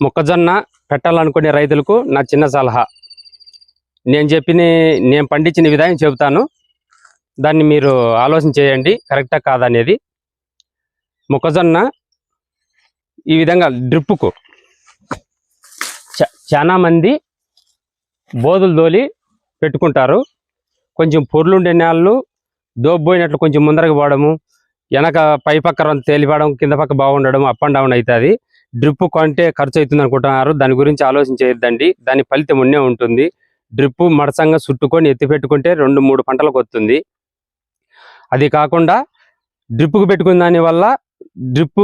మొక్కజొన్న పెట్టాలనుకునే రైతులకు నా చిన్న సలహా. నేను పండించిన విధానం చెబుతాను, దాన్ని మీరు ఆలోచన చేయండి కరెక్టా కాదనేది. మొక్కజొన్న ఈ విధంగా డ్రిప్పుకు చాలా మంది బోధులు తోలి పెట్టుకుంటారు. కొంచెం పొర్లుండే నేళ్ళు దోబ్బోయినట్లు కొంచెం ముందరకు పోవడము, వెనక పై పక్క తేలిపడడం, కింద పక్క బాగుండడం, అప్ అండ్ డౌన్ అవుతుంది. డ్రిప్ కొంటే ఖర్చు అవుతుంది అనుకుంటున్నారు. దాని గురించి ఆలోచన చేయొద్దండి, దాని ఫలితం ఉన్నే ఉంటుంది. డ్రిప్ మడసంగా చుట్టుకొని ఎత్తి పెట్టుకుంటే 2-3 పంటలకు వస్తుంది. అది కాకుండా డ్రిప్పుకు పెట్టుకున్న దానివల్ల డ్రిప్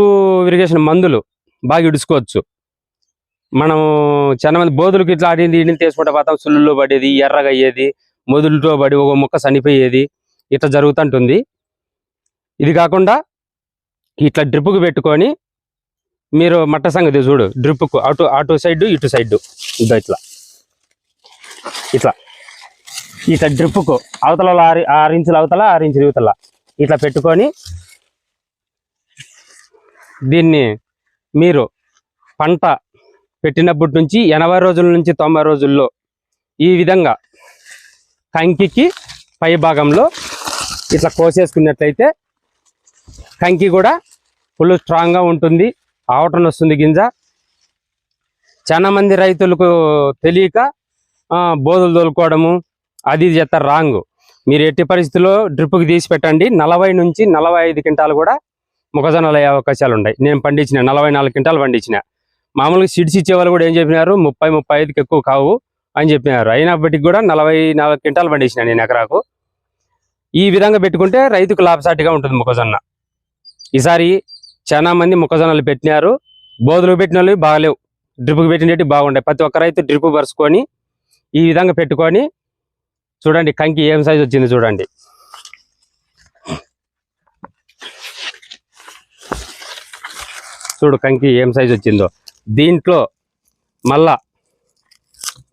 ఇరిగేషన్ మందులు బాగా ఇడుచుకోవచ్చు. మనం చాలా మంది బోధులకి ఇట్లా ఆడింది ఇంటిని తీసుకుంటే పోతాం, సుల్లులో పడేది, ఎర్రగా అయ్యేది, మొదలుతో పడి ఒక మొక్క చనిపోయేది, ఇట్లా జరుగుతుంటుంది. ఇది కాకుండా ఇట్లా డ్రిప్పుకు పెట్టుకొని మీరు మట్ట సంగతి చూడు, డ్రిప్పుకు అటు సైడ్ ఇటు సైడ్ ఇట్లా ఇట్లా ఇట్లా డ్రిప్పుకు అవతల 6 ఇంచుల అవతల 6 ఇంచుల యువతల ఇట్లా పెట్టుకొని దీన్ని మీరు పంట పెట్టినప్పటి నుంచి 80 రోజుల నుంచి 90 రోజుల్లో ఈ విధంగా కంకికి పై భాగంలో ఇట్లా కోసేసుకున్నట్లయితే కంకి కూడా ఫుల్ స్ట్రాంగ్గా ఉంటుంది, ఆవటం వస్తుంది గింజ. చాలా మంది రైతులకు తెలియక బోధులు తోలుకోవడము అది చేస్తారు, రాంగ్. మీరు ఎట్టి పరిస్థితుల్లో డ్రిప్కి తీసి పెట్టండి. 40 నుంచి 45 క్వింటాలు కూడా మొక్కజొన్నలు అయ్యే అవకాశాలు ఉన్నాయి. నేను పండించిన 44 క్వింటాలు పండించిన. మామూలుగా సీడ్స్ ఇచ్చేవాళ్ళు కూడా ఏం చెప్పినారు, 30-35కి ఎక్కువ కావు అని చెప్పినారు. అయినప్పటికీ కూడా 44 క్వింటాలు పండించిన నేను ఎకరాకు. ఈ విధంగా పెట్టుకుంటే రైతుకు లాభసాటిగా ఉంటుంది మొక్కజొన్న. ఈసారి చాలా మంది మొక్కజొన్నలు పెట్టినారు, బోధులు పెట్టిన వాళ్ళు బాగలేవు, డ్రిప్కి పెట్టినట్టు బాగుంటాయి. ప్రతి ఒక్క రైతు డ్రిప్ పరుచుకొని ఈ విధంగా పెట్టుకొని చూడండి కంకి ఏం సైజు వచ్చింది చూడండి. చూడు కంకి ఏం సైజు వచ్చిందో. దీంట్లో మళ్ళా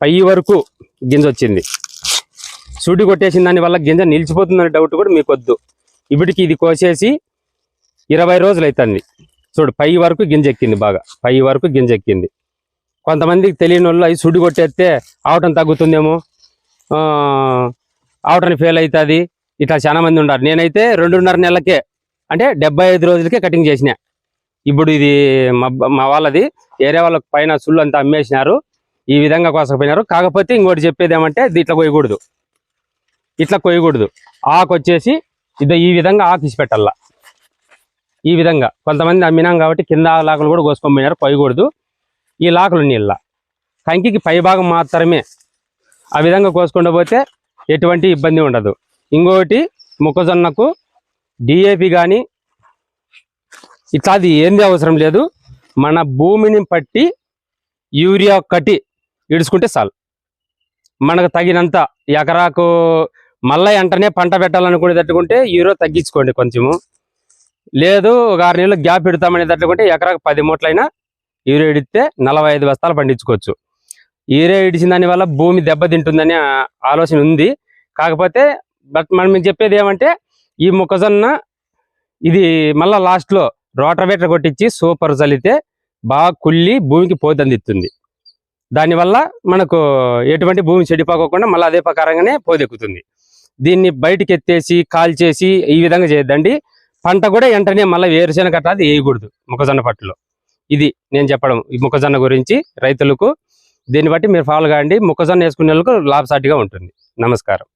పై వరకు గింజ వచ్చింది. సూడి కొట్టేసిన దానివల్ల గింజ నిలిచిపోతుందనే డౌట్ కూడా మీకు వద్దు. ఇప్పటికి ఇది కోసేసి 20 రోజులు అవుతుంది. చూడు పై వరకు గింజ ఎక్కింది, బాగా పై వరకు గింజ ఎక్కింది. కొంతమందికి తెలియని వాళ్ళు అవి సుడి కొట్టేస్తే ఆవటం తగ్గుతుందేమో, ఆవటాన్ని ఫెయిల్ అవుతుంది, ఇట్లా చాలా మంది ఉన్నారు. నేనైతే 2.5 నెలలకే అంటే 75 రోజులకే కటింగ్ చేసిన. ఇప్పుడు ఇది మా వాళ్ళది ఏరే వాళ్ళకి పైన సుళ్ళు అంతా అమ్మేసినారు, ఈ విధంగా కోసకపోయినారు. కాకపోతే ఇంకోటి చెప్పేది ఏమంటే ఇట్లా కొయ్యకూడదు, ఇట్లా కొయ్యకూడదు. ఆకు వచ్చేసి ఈ విధంగా ఆకు ఇసి పెట్టాల. ఈ విధంగా కొంతమంది అమ్మినాం కాబట్టి కింద లాకులు కూడా కోసుకొని పోయినారు, కొయ్యకూడదు. ఈ లాకులు నీళ్ళ కంకికి పై భాగం మాత్రమే ఆ విధంగా కోసుకుంటూ పోతే ఎటువంటి ఇబ్బంది ఉండదు. ఇంకోటి మొక్కజొన్నకు డిఏపి కానీ ఇట్లాది ఏంది అవసరం లేదు. మన భూమిని పట్టి యూరియా కట్టి ఇడుచుకుంటే చాలు. మనకు తగినంత ఎకరాకు మళ్ళీ వెంటనే పంట పెట్టాలనుకునే తట్టుకుంటే యూరియా తగ్గించుకోండి కొంచెము. లేదు ఒక 6 నెలలు గ్యాప్ పెడతామనే తట్టుకుంటే ఎకరాకు 10 మూటలైనా యూరియా ఇడితే 45 బస్తాలు పండించుకోవచ్చు. యూరియా ఇడిచిన దానివల్ల భూమి దెబ్బతింటుందనే ఆలోచన ఉంది. కాకపోతే మనం చెప్పేది ఏమంటే ఈ మొక్కజొన్న ఇది మళ్ళీ లాస్ట్లో రోటవేటర్ కొట్టించి సూపర్ చల్లితే బాగా కుళ్ళి భూమికి పోత అందిస్తుంది. దానివల్ల మనకు ఎటువంటి భూమి చెడిపోకుండా మళ్ళీ అదే ప్రకారంగానే పోదెక్కుతుంది. దీన్ని బయటికి ఎత్తేసి కాల్చేసి ఈ విధంగా చేయొద్దండి. పంట కూడా వెంటనే మళ్ళీ వేరుశెనగ అది వేయకూడదు మొక్కజొన్న పట్టులో. ఇది నేను చెప్పడం ఈ మొక్కజొన్న గురించి రైతులకు. దీన్ని బట్టి మీరు ఫాలో కాండి. మొక్కజొన్న వేసుకునే వాళ్ళకు లాభసాటిగా ఉంటుంది. నమస్కారం.